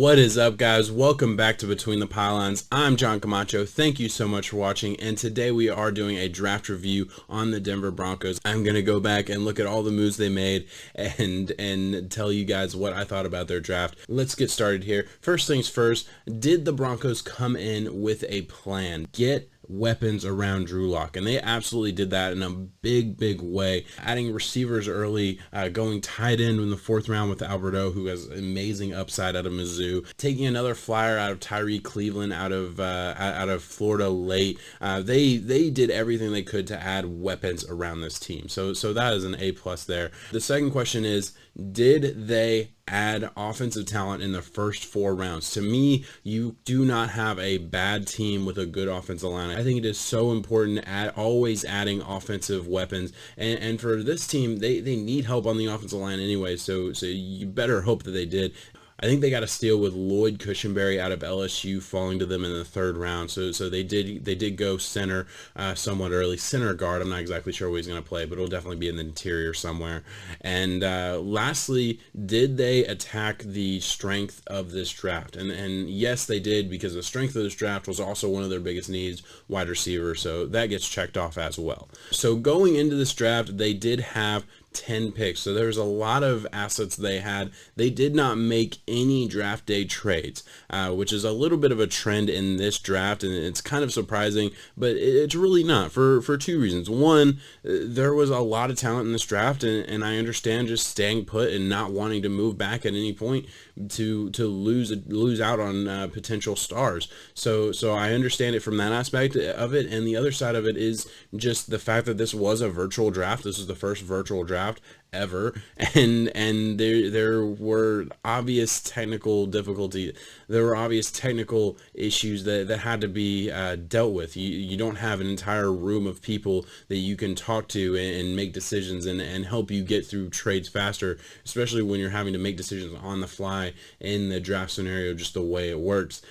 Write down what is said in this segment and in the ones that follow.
What is up, guys? Welcome back to Between the Pylons. I'm John Camacho. Thank you so much for watching, and today we are doing a draft review on the Denver Broncos. I'm going to go back and look at all the moves they made and tell you guys what I thought about their draft. Let's get started here. First things first, did the Broncos come in with a plan? Get weapons around Drew Lock, and they absolutely did that in a big way, adding receivers early, going tight end in the 4th round with Alberto, who has amazing upside out of Mizzou, taking another flyer out of Tyree Cleveland out of Florida late. They did everything they could to add weapons around this team, so that is an A+ there. The second question is, did they add offensive talent in the first 4 rounds? To me, you do not have a bad team with a good offensive line. I think it is so important always adding offensive weapons, and for this team, they need help on the offensive line anyway, so you better hope that they did. I think they got a steal with Lloyd Berry out of LSU falling to them in the 3rd round. So they did go center somewhat early. Center guard, I'm not exactly sure where he's going to play, but it'll definitely be in the interior somewhere. And lastly, did they attack the strength of this draft? And yes, they did, because the strength of this draft was also one of their biggest needs, wide receiver. So that gets checked off as well. So going into this draft, they did have 10 picks, so there's a lot of assets they had. They did not make any draft day trades, which is a little bit of a trend in this draft, and it's kind of surprising, but it's really not, for 2 reasons. One, there was a lot of talent in this draft, and I understand just staying put and not wanting to move back at any point to lose out on potential stars. So I understand it from that aspect of it, and the other side of it is just the fact that this was a virtual draft. This was the first virtual draft ever, and there were obvious technical difficulty. There were obvious technical issues that had to be dealt with. You don't have an entire room of people that you can talk to and make decisions and help you get through trades faster, especially when you're having to make decisions on the fly in the draft scenario, just the way it works.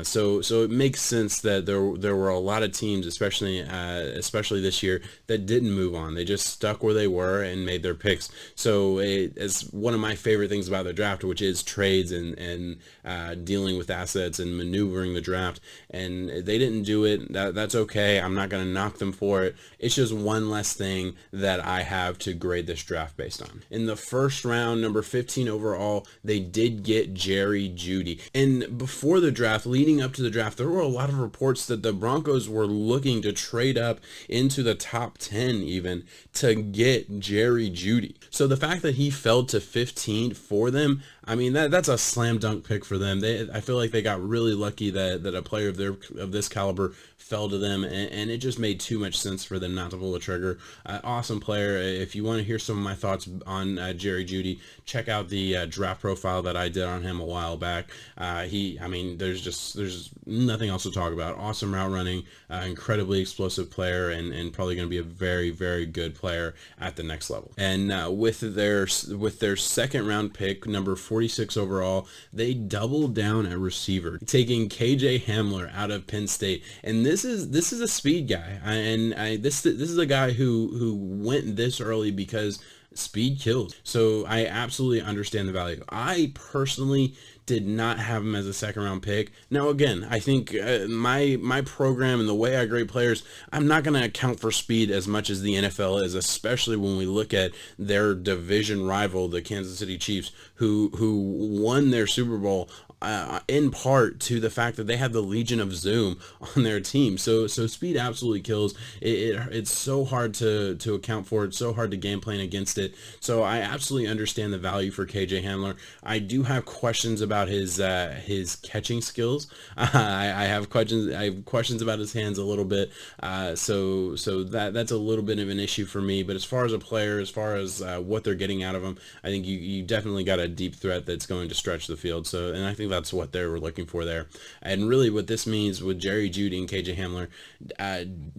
So it makes sense that there were a lot of teams, especially this year, that didn't move on. They just stuck where they were and made their picks. So it's one of my favorite things about the draft, which is trades and dealing with assets and maneuvering the draft. And they didn't do it. That's okay. I'm not going to knock them for it. It's just one less thing that I have to grade this draft based on. In the 1st round, number 15 overall, they did get Jeudy. And before the draft, leading up to the draft, there were a lot of reports that the Broncos were looking to trade up into the top 10 even to get Jeudy. So the fact that he fell to 15 for them, I mean, that's a slam dunk pick for them. I feel like they got really lucky that a player of this caliber fell to them, and it just made too much sense for them not to pull the trigger. Awesome player. If you want to hear some of my thoughts on Jeudy, check out the draft profile that I did on him a while back. There's nothing else to talk about. Awesome route running, incredibly explosive player, and probably going to be a very good player at the next level. And with their 2nd round pick, number 46 overall, they doubled down at receiver, taking Hamler out of Penn State. And this is a speed guy, this is a guy who went this early because speed kills. So I absolutely understand the value. I personally did not have him as a 2nd round pick. Now again, I think my program and the way I grade players, I'm not going to account for speed as much as the NFL is, especially when we look at their division rival, the Kansas City Chiefs, who won their Super Bowl in part to the fact that they have the Legion of Zoom on their team. So speed absolutely kills. It's so hard to account for. It's so hard to game plan against it. So I absolutely understand the value for Hamler. I do have questions about his catching skills. I have questions about his hands a little bit. So that's a little bit of an issue for me. But as far as a player, as far as what they're getting out of him, I think you definitely got a deep threat that's going to stretch the field. And I think that's what they were looking for there. And really what this means with Jeudy and Hamler,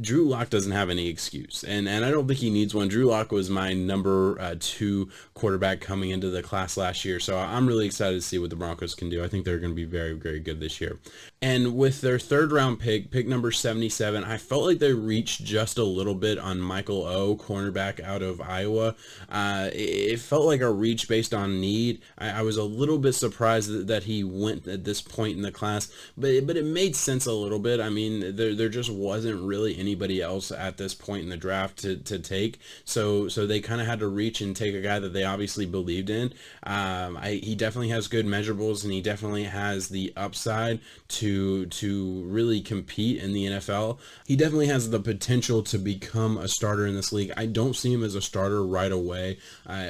Drew Lock doesn't have any excuse. And I don't think he needs one. Drew Lock was my number 2 quarterback coming into the class last year. So I'm really excited to see what the Broncos can do. I think they're going to be very good this year. And with their 3rd round pick number 77, I felt like they reached just a little bit on Michael O, cornerback out of Iowa. It felt like a reach based on need. I was a little bit surprised that he went at this point in the class, but it made sense a little bit. I mean, there just wasn't really anybody else at this point in the draft to take, so they kind of had to reach and take a guy that they obviously believed in. He definitely has good measurables, and he definitely has the upside to really compete in the NFL. He definitely has the potential to become a starter in this league. I don't see him as a starter right away,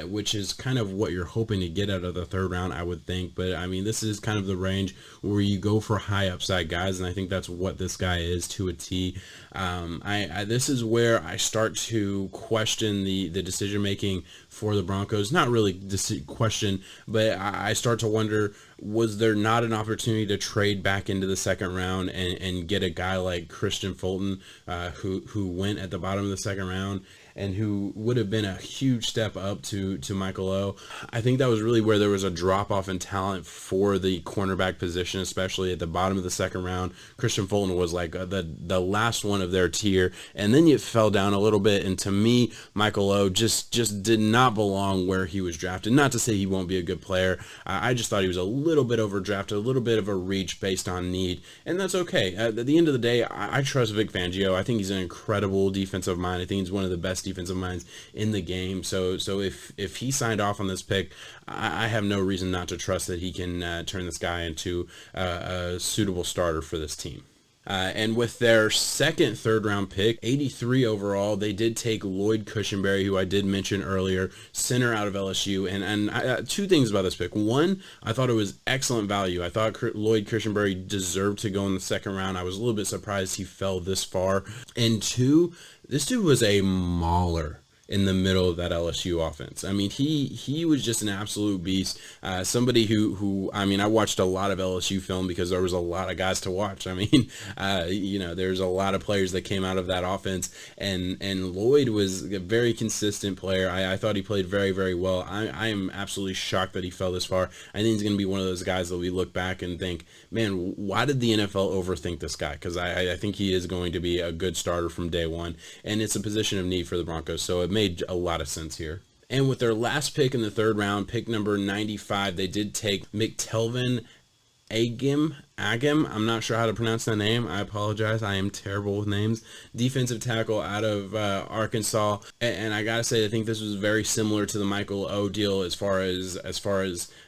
which is kind of what you're hoping to get out of the third round, I would think. But I mean, this is kind of the range where you go for high upside guys, and I think that's what this guy is to a T. This is where I start to question the decision making for the Broncos. Not really question, but I start to wonder, was there not an opportunity to trade back into the second round and get a guy like Christian Fulton, who went at the bottom of the second round and who would have been a huge step up to Michael O. I think that was really where there was a drop-off in talent for the cornerback position, especially at the bottom of the second round. Christian Fulton was like the last one of their tier, and then it fell down a little bit, and to me, Michael O just did not belong where he was drafted. Not to say he won't be a good player. I just thought he was a little bit overdrafted, a little bit of a reach based on need, and that's okay. At the end of the day, I trust Vic Fangio. I think he's an incredible defensive mind. I think he's one of the best defensive minds in the game. So if he signed off on this pick, I have no reason not to trust that he can turn this guy into a suitable starter for this team. And with their second third-round pick, 83 overall, they did take Lloyd Cushenberry, who I did mention earlier, center out of LSU. And two things about this pick. One, I thought it was excellent value. I thought Lloyd Cushenberry deserved to go in the second round. I was a little bit surprised he fell this far. And two, this dude was a mauler in the middle of that LSU offense. I mean, he was just an absolute beast. Somebody who I mean, I watched a lot of LSU film because there was a lot of guys to watch. I mean, there's a lot of players that came out of that offense, and Lloyd was a very consistent player. I thought he played very, very well. I am absolutely shocked that he fell this far. I think he's going to be one of those guys that we look back and think, man, why did the NFL overthink this guy? Because I think he is going to be a good starter from day one, and it's a position of need for the Broncos, so it made a lot of sense here. And with their last pick in the third round, pick number 95, they did take McTell Agim. I'm not sure how to pronounce that name. I apologize. I am terrible with names. Defensive tackle out of Arkansas. And I gotta say, I think this was very similar to the Michael O deal as far as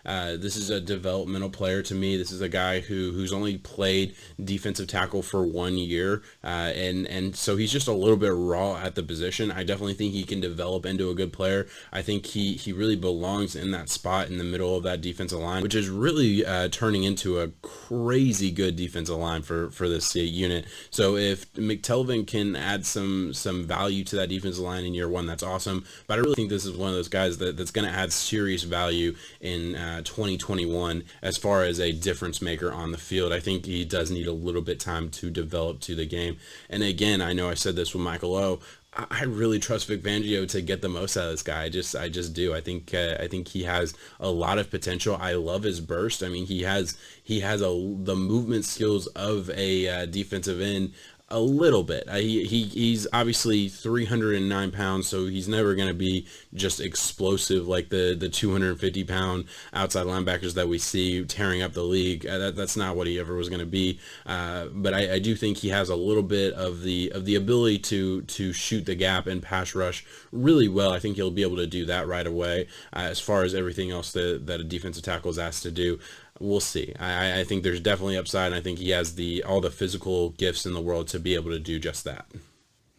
this is a developmental player to me. This is a guy who's only played defensive tackle for 1 year, and so he's just a little bit raw at the position. I definitely think he can develop into a good player. I think he really belongs in that spot in the middle of that defensive line, which is really turning into a crazy good defensive line for this unit. So if McTell can add some value to that defensive line in year one, that's awesome. But I really think this is one of those guys that's going to add serious value in 2021 as far as a difference maker on the field. I think he does need a little bit time to develop to the game. And again, I know I said this with Michael O. I really trust Vic Fangio to get the most out of this guy. I just do. I think he has a lot of potential. I love his burst. I mean, he has the movement skills of a defensive end. A little bit. He's obviously 309 pounds, so he's never going to be just explosive like the 250-pound outside linebackers that we see tearing up the league. That's not what he ever was going to be. But I do think he has a little bit of the ability to shoot the gap and pass rush really well. I think he'll be able to do that right away. As far as everything else that a defensive tackle is asked to do, we'll see. I think there's definitely upside, and I think he has all the physical gifts in the world to be able to do just that.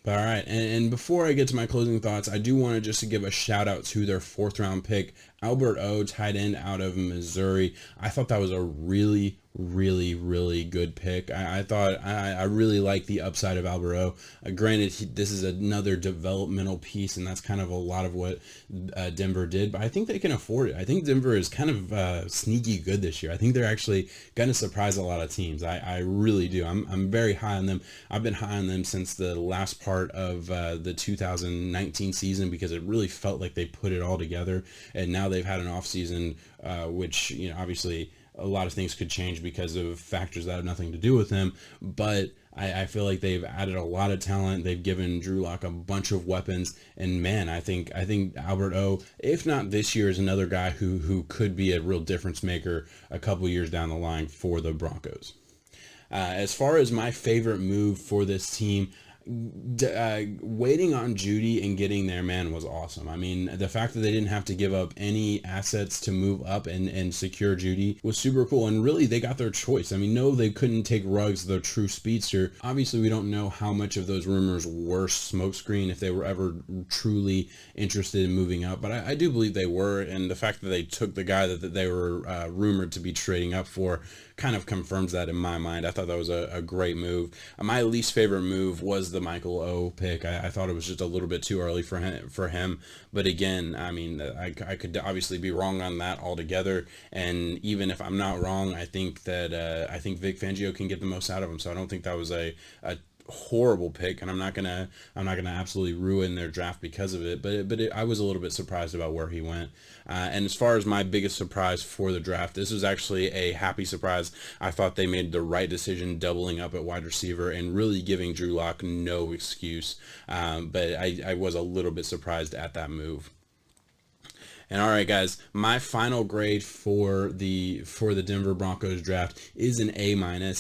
All right, and before I get to my closing thoughts, I do want to just give a shout out to their fourth round pick, Albert O, tight end out of Missouri. I thought that was a really, really, really good pick. I thought I really like the upside of Albert O. Granted, this is another developmental piece, and that's kind of a lot of what Denver did, but I think they can afford it. I think Denver is kind of sneaky good this year. I think they're actually going to surprise a lot of teams. I really do. I'm very high on them. I've been high on them since the last part of the 2019 season because it really felt like they put it all together, and now they've had an off season, which obviously a lot of things could change because of factors that have nothing to do with him, but I feel like they've added a lot of talent. They've given Drew Lock a bunch of weapons, and man, I think Albert O, if not this year, is another guy who could be a real difference maker a couple years down the line for the Broncos. As far as my favorite move for this team, waiting on Jeudy and getting there, man, was awesome. I mean, the fact that they didn't have to give up any assets to move up and secure Jeudy was super cool. And really, they got their choice. I mean, no, they couldn't take Ruggs, the true speedster. Obviously, we don't know how much of those rumors were smokescreen, if they were ever truly interested in moving up. But I do believe they were. And the fact that they took the guy that they were rumored to be trading up for kind of confirms that in my mind. I thought that was a great move. My least favorite move was the Michael O pick. I thought it was just a little bit too early for him. But again, I mean, I could obviously be wrong on that altogether. And even if I'm not wrong, I think Vic Fangio can get the most out of him. So I don't think that was a horrible pick, and I'm not gonna absolutely ruin their draft because of it. But I was a little bit surprised about where he went. And as far as my biggest surprise for the draft, this was actually a happy surprise. I thought they made the right decision doubling up at wide receiver and really giving Drew Lock no excuse. But I was a little bit surprised at that move. And all right, guys, my final grade for the Denver Broncos draft is an A-.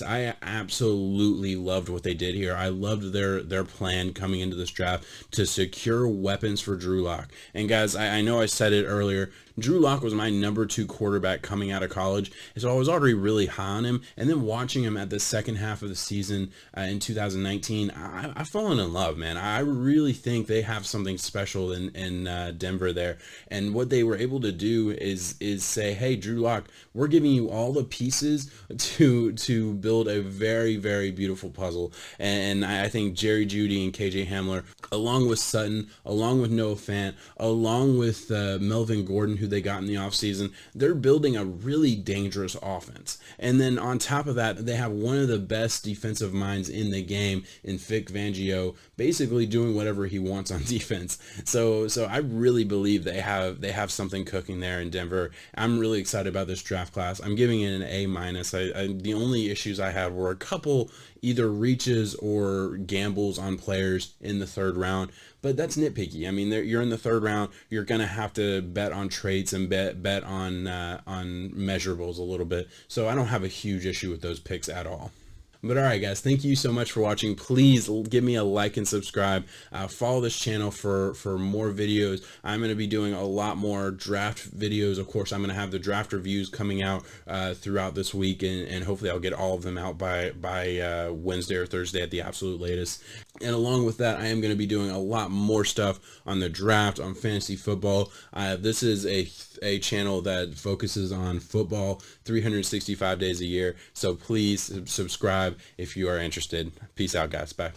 I absolutely loved what they did here. I loved their plan coming into this draft to secure weapons for Drew Lock. And guys, I know I said it earlier, Drew Lock was my number 2 quarterback coming out of college, and so I was already really high on him. And then watching him at the second half of the season in 2019, I've fallen in love, man. I really think they have something special in Denver there. And what they were able to do is say, hey, Drew Lock, we're giving you all the pieces to build a very, very beautiful puzzle. And I think Jerry Jeudy and KJ Hamler, along with Sutton, along with Noah Fant, along with Melvin Gordon, who they got in the offseason, they're building a really dangerous offense. And then on top of that, they have one of the best defensive minds in the game in Vic Fangio, basically doing whatever he wants on defense. So I really believe they have something cooking there in Denver. I'm really excited about this draft class. I'm giving it an A-. The only issues I had were a couple either reaches or gambles on players in the 3rd round, but that's nitpicky. I mean, you're in the 3rd round, you're gonna have to bet on traits and bet on measurables a little bit. So I don't have a huge issue with those picks at all. But all right, guys, thank you so much for watching. Please give me a like and subscribe. Follow this channel for more videos. I'm going to be doing a lot more draft videos. Of course, I'm going to have the draft reviews coming out throughout this week, and hopefully I'll get all of them out by Wednesday or Thursday at the absolute latest. And along with that, I am going to be doing a lot more stuff on the draft, on fantasy football. This is a channel that focuses on football 365 days a year. So please subscribe if you are interested. Peace out, guys. Bye.